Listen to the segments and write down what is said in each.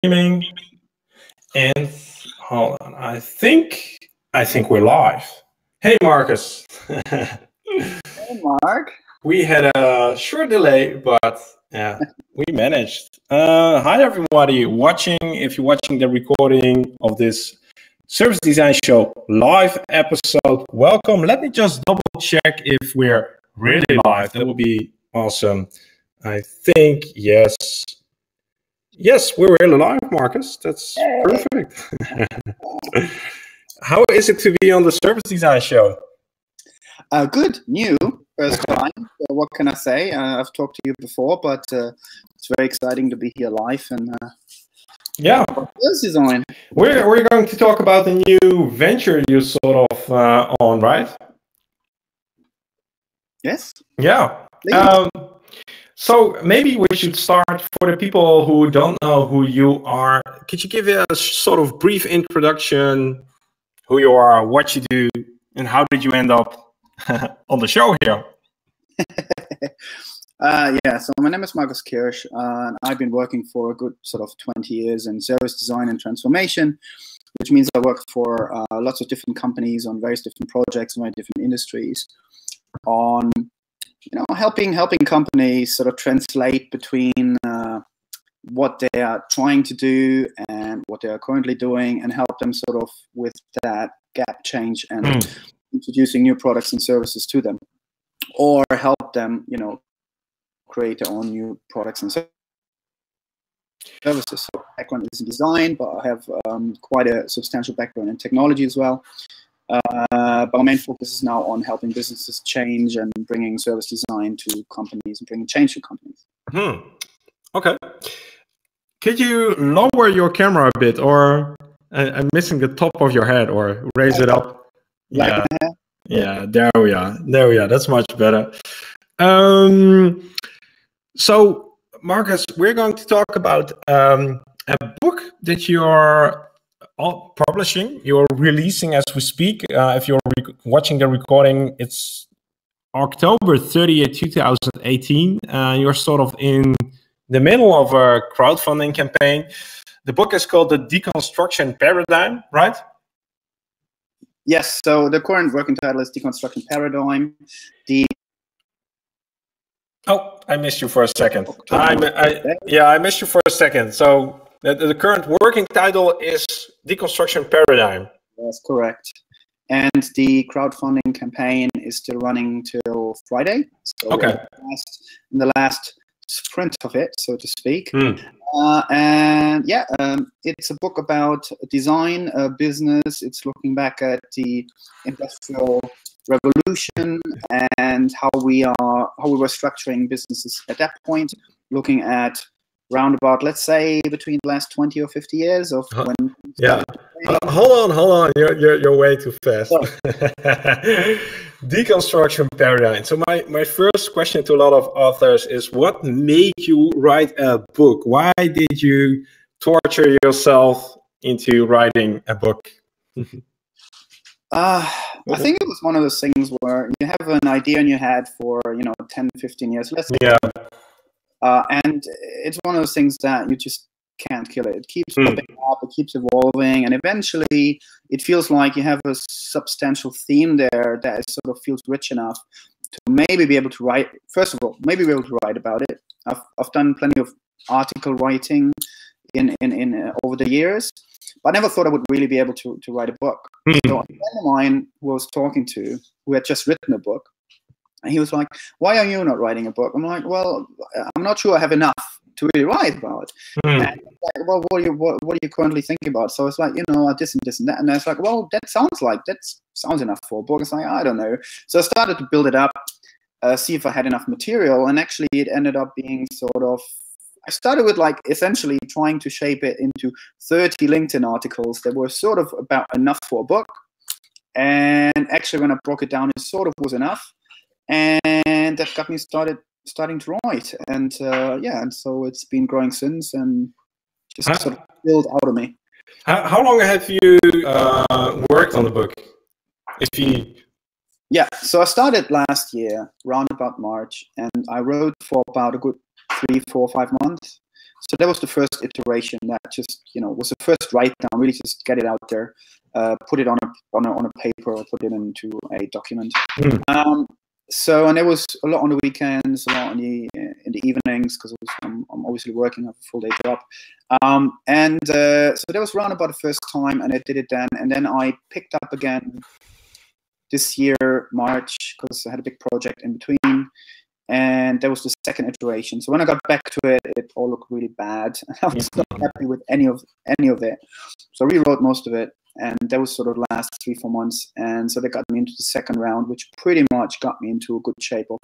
streaming, and hold on, I think we're live. Hey, Marcus. Hey, Mark. We had a short delay, but yeah, we managed. Hi, everybody watching. If you're watching the recording of this Service Design Show live episode, welcome. Let me just double check if we're really live. That would be awesome. I think yes. Yes, we're really live, Marcus. That's perfect. How is it to be on the Service Design Show? Good, new, first time. What can I say? I've talked to you before, but it's very exciting to be here live and yeah, service design. We're going to talk about the new venture you sort of on, right? Yes. Yeah. So maybe we should start for the people who don't know who you are. Could you give a sort of brief introduction, who you are, what you do, and how did you end up on the show here? Yeah, so my name is Marcus Kirsch, and I've been working for a good sort of 20 years in service design and transformation, which means I work for lots of different companies on various different projects in very different industries on helping companies sort of translate between what they are trying to do and what they are currently doing, and help them sort of with that gap change and introducing new products and services to them, or help them, create their own new products and services. So background is in design, but I have quite a substantial background in technology as well. But my main focus is now on helping businesses change and bringing service design to companies and bringing change to companies. Okay. Could you lower your camera a bit, or I'm missing the top of your head, or raise it up? Yeah. Yeah, there we are. That's much better. So, Marcus, we're going to talk about a book that you're publishing, you're releasing as we speak. If you're watching the recording, it's October 30th, 2018. You're sort of in the middle of a crowdfunding campaign. The book is called The Deconstruction Paradigm, right? Yes, so the current working title is Deconstruction Paradigm. Oh, I missed you for a second. I missed you for a second. So the current working title is Deconstruction Paradigm. That's correct. And the crowdfunding campaign is still running till Friday. So okay. In the last sprint of it, so to speak. And yeah, it's a book about design, business. It's looking back at the Industrial Revolution and how we were structuring businesses at that point, looking at roundabout, let's say, between the last 20 or 50 years of when. Yeah. Hold on. You're way too fast. Deconstruction paradigm. So my first question to a lot of authors is, what made you write a book? Why did you torture yourself into writing a book? I think it was one of those things where you have an idea in your head for 10, 15 years. Let's say. Yeah. And it's one of those things that you just can't kill it. It keeps popping up, it keeps evolving, and eventually it feels like you have a substantial theme there that sort of feels rich enough to maybe be able to write. First of all, maybe be able to write about it. I've done plenty of article writing in over the years, but I never thought I would really be able to write a book. So a friend of mine who I was talking to, who had just written a book, and he was like, "Why are you not writing a book?" I'm like, "Well, I'm not sure I have enough to really write about." And like, well, what are you currently thinking about? So it's like, this and that, and I was like, well, that sounds enough for a book. It's like, I don't know. So I started to build it up, see if I had enough material, and actually it ended up being sort of. I started with essentially trying to shape it into 30 LinkedIn articles that were sort of about enough for a book, and actually when I broke it down, it sort of was enough. And that got me starting to write, and and so it's been growing since, and just sort of built out of me. How long have you worked on the book? Yeah, so I started last year, around about March, and I wrote for about a good 3, 4, 5 months. So that was the first iteration. That just was the first write down. Really, just get it out there, put it on a paper, or put it into a document. So, and it was a lot on the weekends, a lot in the evenings, because I'm obviously working, I have a full day job. So that was around about the first time, and I did it then. And then I picked up again this year, March, because I had a big project in between. And that was the second iteration. So when I got back to it, it all looked really bad. I was not happy with any of it. So I rewrote most of it. And that was sort of the last 3-4 months. And so that got me into the second round, which pretty much got me into a good shape of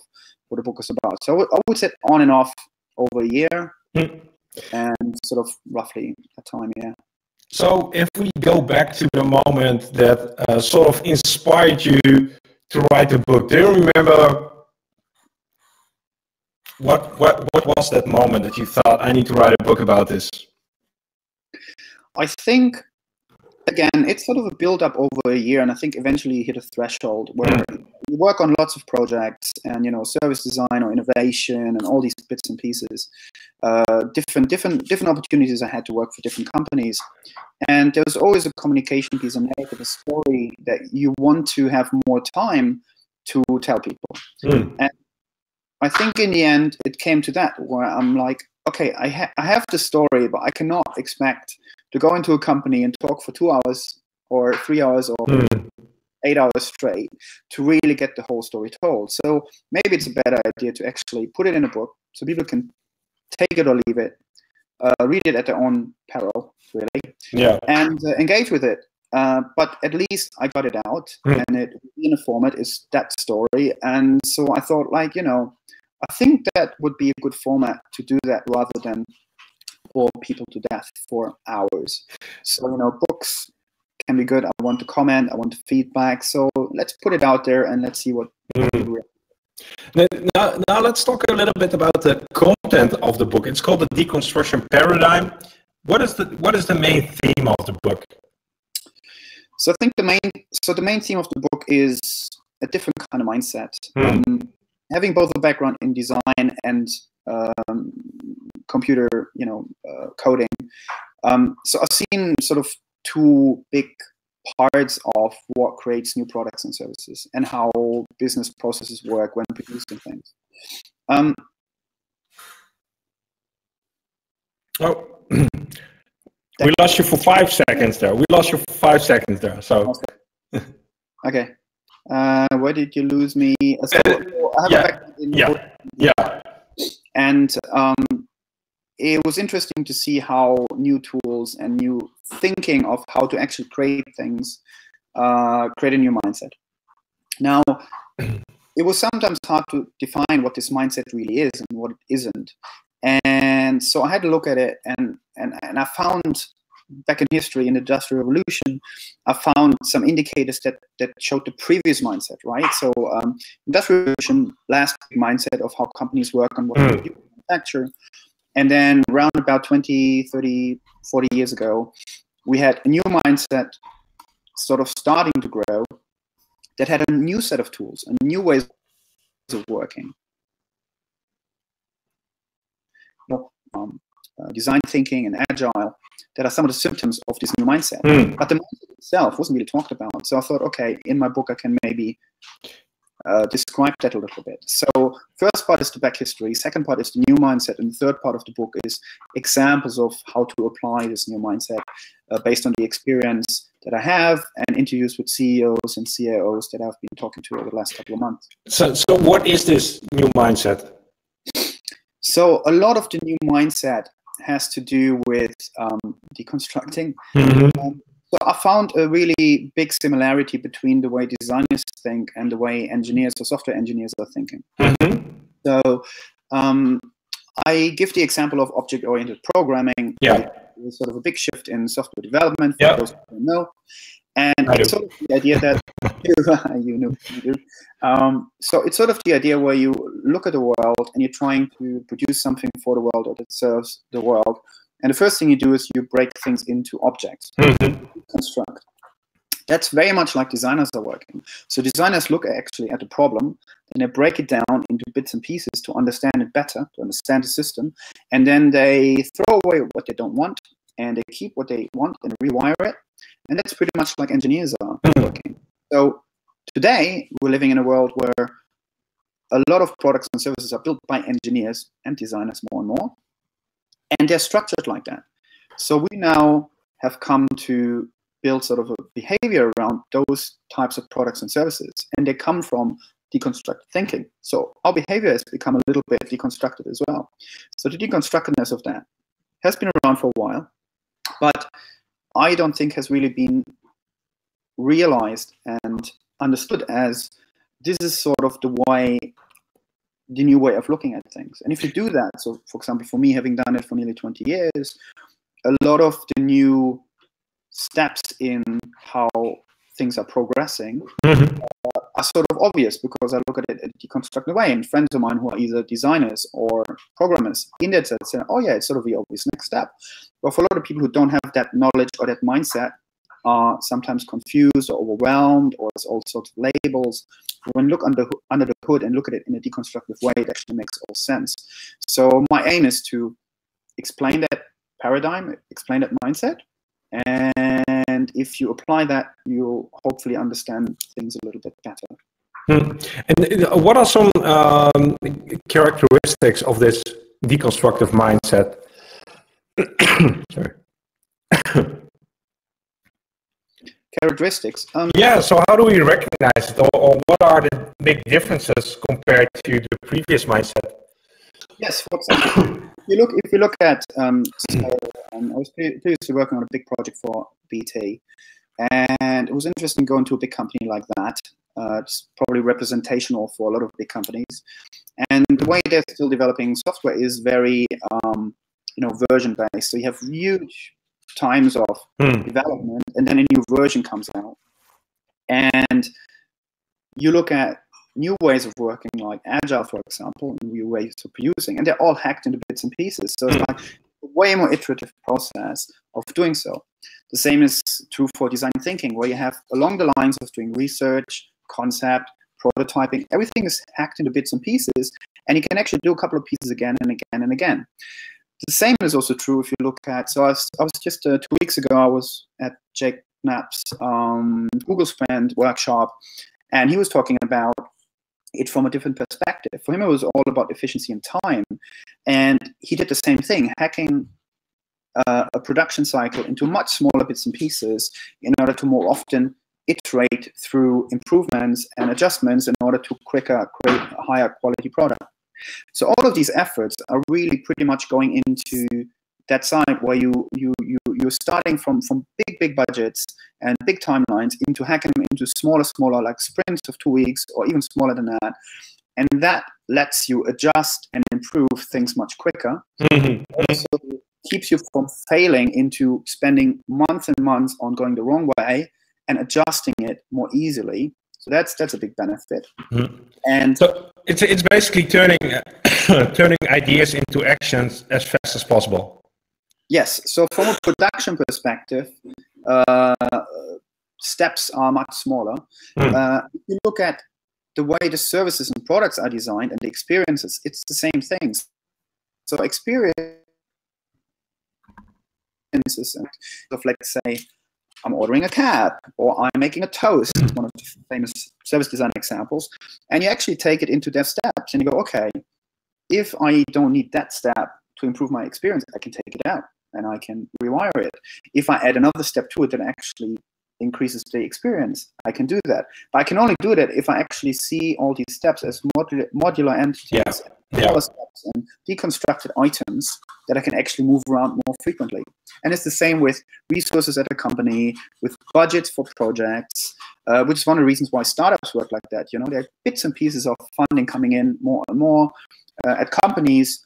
what the book is about. So I would say on and off over a year, and sort of roughly a time, yeah. So if we go back to the moment that sort of inspired you to write the book, do you remember what was that moment that you thought, I need to write a book about this? I think, again, it's sort of a build-up over a year, and I think eventually you hit a threshold where you work on lots of projects and, service design or innovation and all these bits and pieces, different opportunities I had to work for different companies. And there was always a communication piece, a narrative, a story that you want to have more time to tell people. And I think in the end, it came to that, where I'm like, okay, I have the story, but I cannot expect to go into a company and talk for 2 hours or 3 hours or 8 hours straight to really get the whole story told. So maybe it's a better idea to actually put it in a book so people can take it or leave it, read it at their own peril, really, and engage with it. But at least I got it out, and it in a format is that story. And so I thought, I think that would be a good format to do that, rather than bore people to death for hours. So, books can be good. I want to comment, I want to feedback. So let's put it out there and let's see what people Now let's talk a little bit about the content of the book. It's called the Deconstruction Paradigm. What is the main theme of the book? So I think the main theme of the book is a different kind of mindset. Having both a background in design and computer, coding. So I've seen sort of two big parts of what creates new products and services, and how business processes work when producing things. We lost you for 5 seconds there. So. Okay. Where did you lose me? So I have And it was interesting to see how new tools and new thinking of how to actually create things create a new mindset. Now, it was sometimes hard to define what this mindset really is and what it isn't. And so I had to look at it, and I found, back in history, in the Industrial Revolution, I found some indicators that showed the previous mindset, right? So Industrial Revolution, last mindset of how companies work on what they do, manufacture. And then around about 20, 30, 40 years ago, we had a new mindset sort of starting to grow that had a new set of tools and new ways of working. Design thinking and agile, that are some of the symptoms of this new mindset. But the mindset itself wasn't really talked about. So I thought, okay, in my book I can maybe describe that a little bit. So first part is the back history, second part is the new mindset, and the third part of the book is examples of how to apply this new mindset based on the experience that I have and interviews with CEOs and CIOs that I've been talking to over the last couple of months. So what is this new mindset? So a lot of the new mindset has to do with deconstructing. So I found a really big similarity between the way designers think and the way engineers or software engineers are thinking. So I give the example of object-oriented programming. There's sort of a big shift in software development, for those who don't know. And it's sort of the idea that so it's sort of the idea where you look at the world and you're trying to produce something for the world or that serves the world. And the first thing you do is you break things into objects, construct. That's very much like designers are working. So designers look actually at the problem, then they break it down into bits and pieces to understand it better, to understand the system, and then they throw away what they don't want, and they keep what they want and rewire it. And that's pretty much like engineers are working. So today, we're living in a world where a lot of products and services are built by engineers and designers more and more, and they're structured like that. So we now have come to build sort of a behavior around those types of products and services, and they come from deconstructed thinking. So our behavior has become a little bit deconstructed as well. So the deconstructedness of that has been around for a while, but I don't think has really been realized and understood as this is sort of the new way of looking at things. And if you do that, so for example, for me, having done it for nearly 20 years, a lot of the new steps in how things are progressing are sort of obvious, because I look at it in a deconstructed way. And friends of mine who are either designers or programmers in that sense say, oh yeah, it's sort of the obvious next step. But for a lot of people who don't have that knowledge or that mindset, are sometimes confused or overwhelmed, or as all sorts of labels. When you look under the hood and look at it in a deconstructive way, it actually makes all sense. So my aim is to explain that paradigm, explain that mindset, and if you apply that, you'll hopefully understand things a little bit better. And what are some characteristics of this deconstructive mindset? Sorry. Characteristics. Yeah, so how do we recognize it, or what are the big differences compared to the previous mindset? Yes, for example, if you look at, I was previously working on a big project for BT, and it was interesting going to a big company like that. It's probably representational for a lot of big companies, and the way they're still developing software is very, version based. So you have huge times of development, and then a new version comes out, and you look at new ways of working like Agile, for example, and new ways of producing, and they're all hacked into bits and pieces. So it's like a way more iterative process of doing so. The same is true for design thinking, where you have along the lines of doing research, concept, prototyping, everything is hacked into bits and pieces, and you can actually do a couple of pieces again and again and again. The same is also true if you look at, so I was just 2 weeks ago, I was at Jake Knapp's Google Spend workshop, and he was talking about it from a different perspective. For him, it was all about efficiency and time, and he did the same thing, hacking a production cycle into much smaller bits and pieces in order to more often iterate through improvements and adjustments in order to quicker create a higher quality product. So all of these efforts are really pretty much going into that side where you're starting from big budgets and big timelines into hacking them into smaller like sprints of 2 weeks or even smaller than that, and that lets you adjust and improve things much quicker. Also keeps you from failing into spending months and months on going the wrong way and adjusting it more easily. So that's a big benefit. And so it's basically turning ideas into actions as fast as possible. Yes. So from a production perspective, steps are much smaller. If you look at the way the services and products are designed and the experiences, it's the same things. So experiences of, let's say, I'm ordering a cab or I'm making a toast, one of the famous service design examples, and you actually take it into their steps and you go, okay, if I don't need that step to improve my experience, I can take it out and I can rewire it. If I add another step to it that actually increases the experience, I can do that. But I can only do that if I actually see all these steps as modular entities, steps and deconstructed items that I can actually move around more frequently. And it's the same with resources at a company, with budgets for projects, which is one of the reasons why startups work like that. You know, there are bits and pieces of funding coming in more and more. At companies,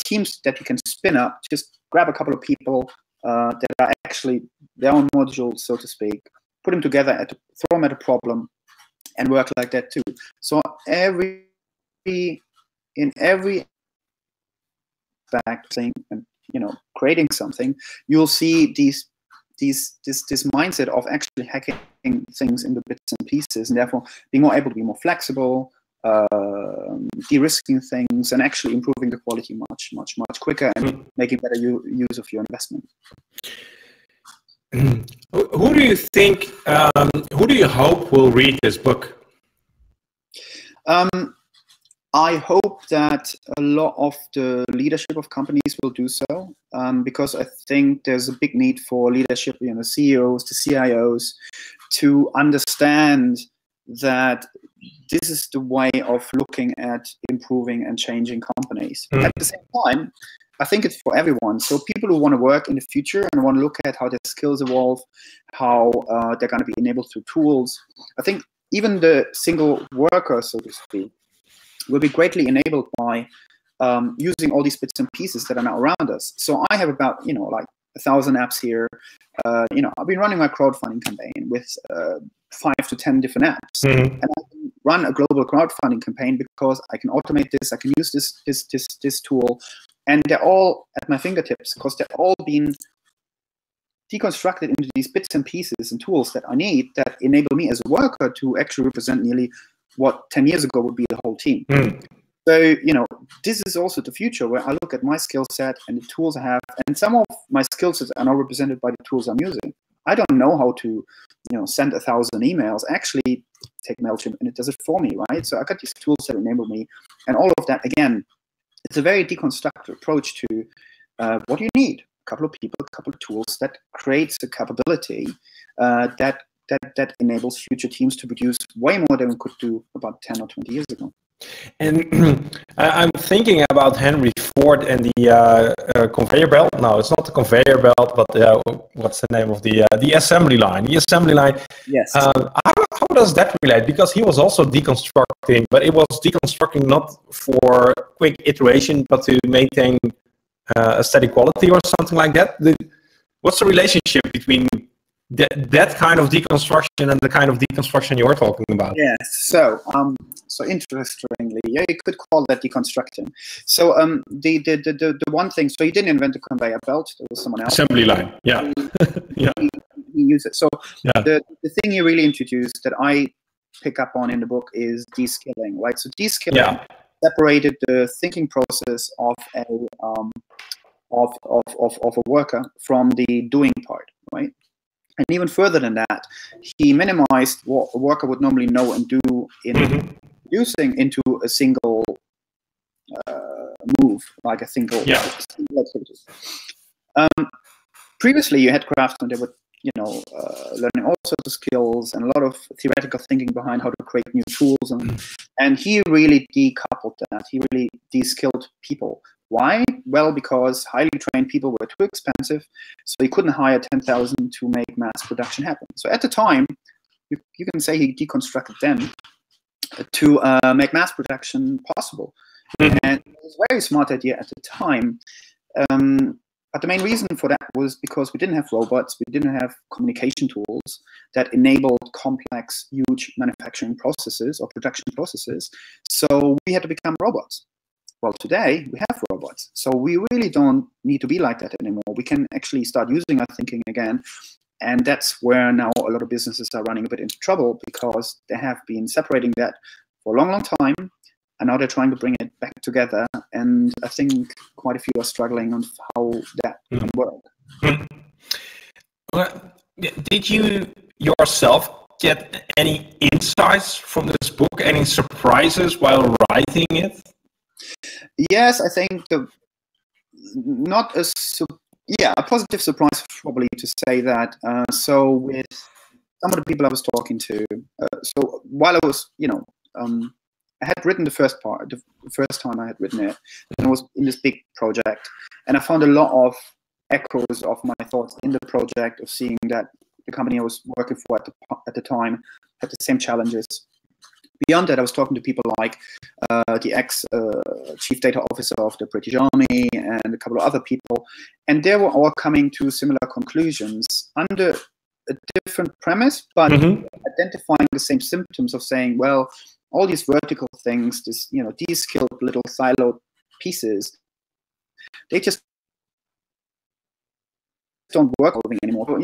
teams that you can spin up, just grab a couple of people that are actually their own module, so to speak, put them together, throw them at a problem, and work like that too. So in every aspect thing, and creating something, you'll see this mindset of actually hacking things into bits and pieces, and therefore being more able to be more flexible, de-risking things, and actually improving the quality much quicker and making better use of your investment. Who do you think, who do you hope will read this book? I hope that a lot of the leadership of companies will do so, because I think there's a big need for leadership, the CEOs, the CIOs, to understand that this is the way of looking at improving and changing companies. At the same time, I think it's for everyone. So people who want to work in the future and want to look at how their skills evolve, how they're going to be enabled through tools. I think even the single worker, so to speak, will be greatly enabled by using all these bits and pieces that are now around us. So I have about, like 1,000 apps here. I've been running my crowdfunding campaign with 5 to 10 different apps. And I can run a global crowdfunding campaign because I can automate this, I can use this tool, and they're all at my fingertips because they're all being deconstructed into these bits and pieces and tools that I need that enable me as a worker to actually represent nearly what 10 years ago would be the whole team. So, this is also the future where I look at my skill set and the tools I have, and some of my skill sets are now represented by the tools I'm using. I don't know how to, send 1,000 emails. Actually, take MailChimp and it does it for me, right? So I got these tools that enable me, and all of that, again, it's a very deconstructed approach to what do you need? A couple of people, a couple of tools that creates a capability that enables future teams to produce way more than we could do about 10 or 20 years ago. And I'm thinking about Henry Ford and the conveyor belt. No, it's not the conveyor belt, but what's the name of the assembly line? The assembly line. Yes. How does that relate? Because he was also deconstructing, but it was deconstructing not for quick iteration, but to maintain a steady quality or something like that. What's the relationship between that kind of deconstruction and the kind of deconstruction you're talking about? Yes. So interestingly, yeah, you could call that deconstruction. So the one thing, so he didn't invent the conveyor belt. There was someone else. Assembly line. Yeah. He used it. So the thing he really introduced that I pick up on in the book is de-skilling, right? So de-skilling separated the thinking process of a worker from the doing part, right? And even further than that, he minimized what a worker would normally know and do in reducing into a single move, like a single activity. Previously, you had craftsmen that were, learning all sorts of skills and a lot of theoretical thinking behind how to create new tools, and he really decoupled that. He really de-skilled people. Why? Well, because highly trained people were too expensive, so he couldn't hire 10,000 to make mass production happen. So at the time, you can say he deconstructed them to make mass production possible. And it was a very smart idea at the time. But the main reason for that was because we didn't have robots, we didn't have communication tools that enabled complex, huge manufacturing processes or production processes. So we had to become robots. Well, today we have robots, so we really don't need to be like that anymore. We can actually start using our thinking again, and that's where now a lot of businesses are running a bit into trouble because they have been separating that for a long, long time, and now they're trying to bring it back together. And I think quite a few are struggling on how that can work. Did you yourself get any insights from this book? Any surprises while writing it? Yes, I think a positive surprise probably to say that. So with some of the people I was talking to, so while I was, I had written the first part, the first time I had written it, and I was in this big project, and I found a lot of echoes of my thoughts in the project, of seeing that the company I was working for at the time had the same challenges. Beyond that, I was talking to people like the ex-chief data officer of the British Army and a couple of other people, and they were all coming to similar conclusions under a different premise, but identifying the same symptoms of saying, well, all these vertical things, these skilled little siloed pieces, they just don't work anymore.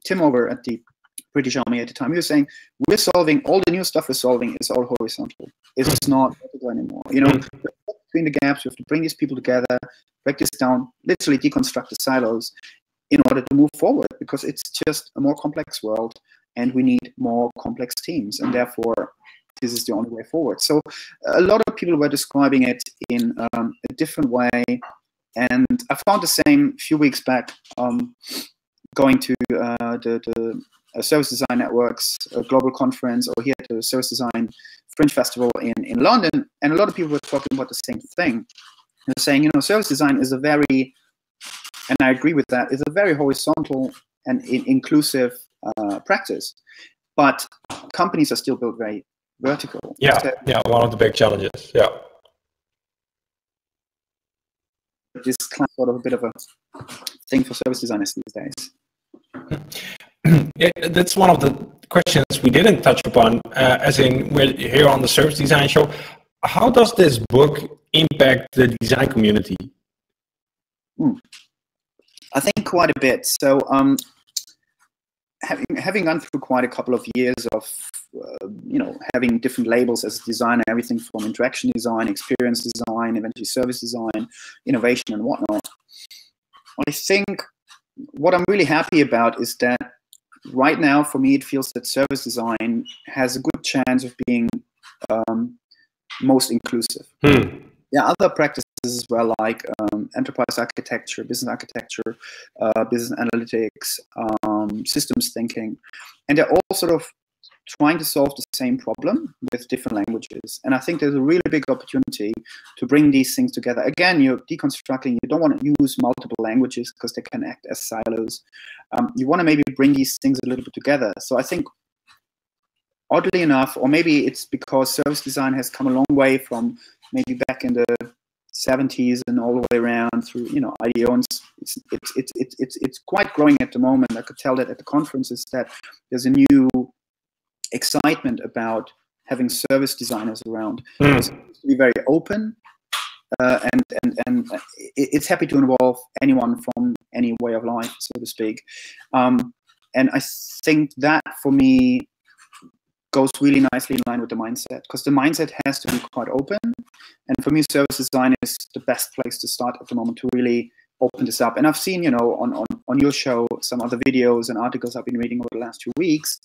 Tim over at the British Army at the time. He was saying, we're solving all the new stuff we're solving is all horizontal. It's not vertical anymore. You know, between the gaps, we have to bring these people together, break this down, literally deconstruct the silos in order to move forward, because it's just a more complex world and we need more complex teams, and therefore this is the only way forward. So a lot of people were describing it in a different way, and I found the same a few weeks back going to the Service Design Network's global conference, or here at the Service Design Fringe Festival in London, and a lot of people were talking about the same thing. They're saying, you know, service design is a very, and I agree with that, is a very horizontal and inclusive practice, but companies are still built very vertical. Yeah, so, yeah, one of the big challenges. Yeah. This kind of sort of a bit of a thing for service designers these days. That's one of the questions we didn't touch upon, as in we're here on the Service Design Show. How does this book impact the design community? I think quite a bit. So having gone through quite a couple of years of, you know, having different labels as a designer, everything from interaction design, experience design, eventually service design, innovation and whatnot, I think what I'm really happy about is that right now, for me, it feels that service design has a good chance of being most inclusive. There are other practices as well, like enterprise architecture, business analytics, systems thinking, and they're all sort of trying to solve the same problem with different languages. And I think there's a really big opportunity to bring these things together. Again, you're deconstructing, you don't want to use multiple languages because they can act as silos. You want to maybe bring these things a little bit together. So I think, oddly enough, or maybe it's because service design has come a long way from maybe back in the 70s and all the way around through, you know, IDEO, and it's quite growing at the moment. I could tell that at the conferences that there's a new excitement about having service designers around. It's supposed to be very open, and it's happy to involve anyone from any way of life, so to speak. And I think that for me goes really nicely in line with the mindset, because the mindset has to be quite open. And for me, service design is the best place to start at the moment to really open this up. And I've seen, you know, on your show, some other videos and articles I've been reading over the last 2 weeks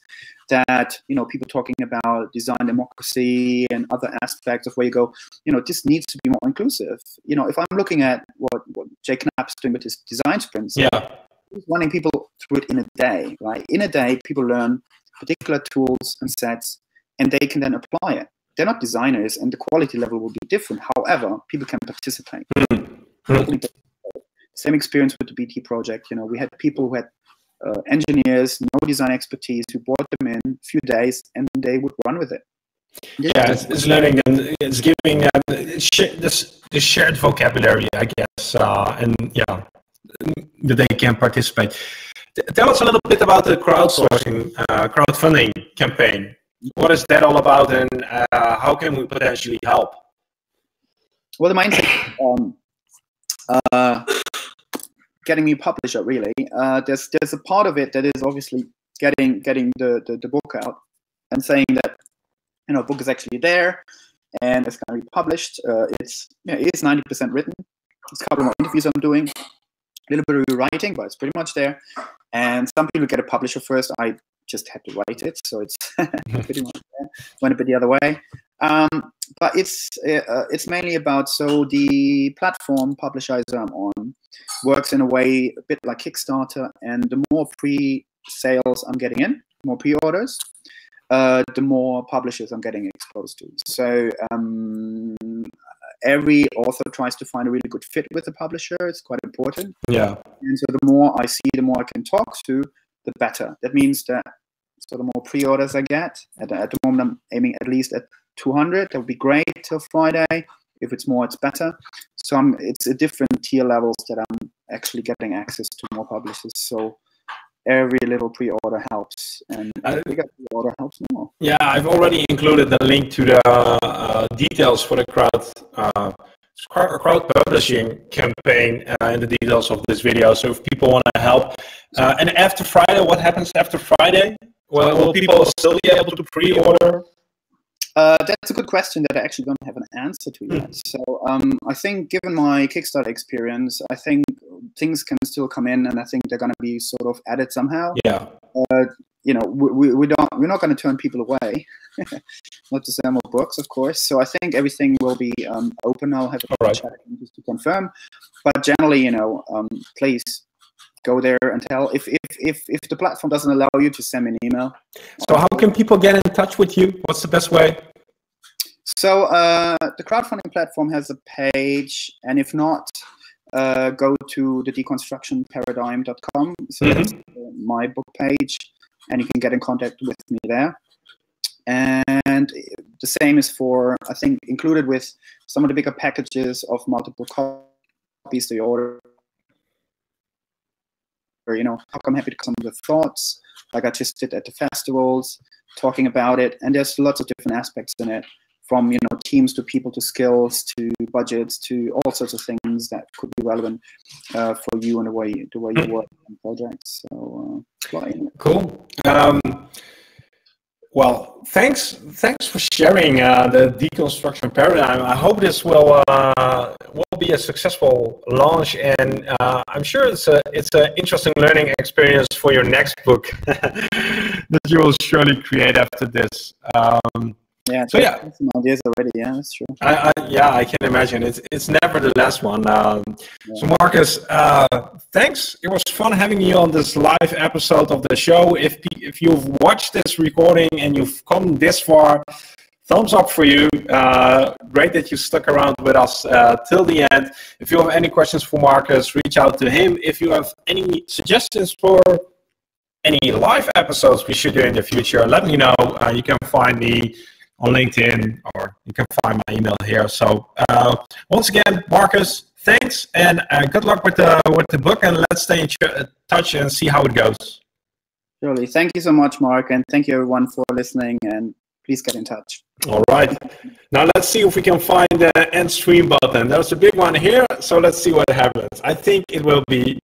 that, you know, people talking about design democracy and other aspects of where you go, you know, this needs to be more inclusive. You know, if I'm looking at what Jay Knapp's doing with his design sprints, he's running people through it in a day, right? In a day, people learn particular tools and sets, and they can then apply it. They're not designers, and the quality level will be different. However, people can participate. Same experience with the BT project. You know, we had people who had engineers, no design expertise, who brought them in a few days, and they would run with it. Yeah, it's learning and it's giving this shared vocabulary, I guess, and yeah, that they can participate. Tell us a little bit about the crowdfunding campaign. What is that all about, and how can we potentially help? Well, the mindset, getting me publisher, really. There's a part of it that is obviously getting the book out and saying that, you know, book is actually there and it's going to be published. It's 90% written. There's a couple more interviews I'm doing, a little bit of rewriting, but it's pretty much there. And some people get a publisher first. I just had to write it, so it's pretty much there. Went a bit the other way. But it's mainly about, so the platform Publishizer I'm on works in a way a bit like Kickstarter, and the more pre-sales I'm getting in, more pre-orders, the more publishers I'm getting exposed to. So every author tries to find a really good fit with the publisher. It's quite important. Yeah. And so the more I see, the more I can talk to, the better. That means that, so the more pre-orders I get, at the moment I'm aiming at least at 200. That would be great till Friday. If it's more, it's better. So it's a different tier levels that I'm actually getting access to more publishers. So every little pre-order helps, and a bigger pre-order helps more. Yeah, I've already included the link to the details for the crowd publishing campaign in the details of this video. So if people want to help, and after Friday, what happens after Friday? Well, will people still be able to pre-order? That's a good question that I actually don't have an answer to yet. So I think, given my Kickstarter experience, I think things can still come in, and I think they're going to be sort of added somehow. Yeah. You know, we're not going to turn people away. Not to sell more books, of course. So I think everything will be open. I'll have a chat just to confirm. But generally, you know, please go there and tell. If the platform doesn't allow you, to send me an email. So how can people get in touch with you? What's the best way? So the crowdfunding platform has a page, and if not, go to the deconstructionparadigm.com. So that's my book page, and you can get in contact with me there. And the same is for, I think, included with some of the bigger packages of multiple copies to your order. You know, I'm happy to come with thoughts, like I just did at the festivals, talking about it. And there's lots of different aspects in it, from, you know, teams to people to skills to budgets to all sorts of things that could be relevant for you and the way you work on projects. So cool. Well, thanks for sharing the Deconstruction Paradigm. I hope this will be a successful launch, and I'm sure it's an interesting learning experience for your next book that you will surely create after this. Yeah. So yeah, some ideas already. Yeah, that's true. I can imagine. It's never the last one. So Marcus, thanks. It was fun having you on this live episode of the show. If you've watched this recording and you've come this far, thumbs up for you. Great that you stuck around with us till the end. If you have any questions for Marcus, reach out to him. If you have any suggestions for any live episodes we should do in the future, let me know. You can find me on LinkedIn, or you can find my email here. So once again, Marcus, thanks, and good luck with the book, and let's stay in touch and see how it goes. Surely. Thank you so much, Mark, and thank you everyone for listening, and please get in touch. All right. Now let's see if we can find the end stream button. There's a big one here, so let's see what happens. I think it will be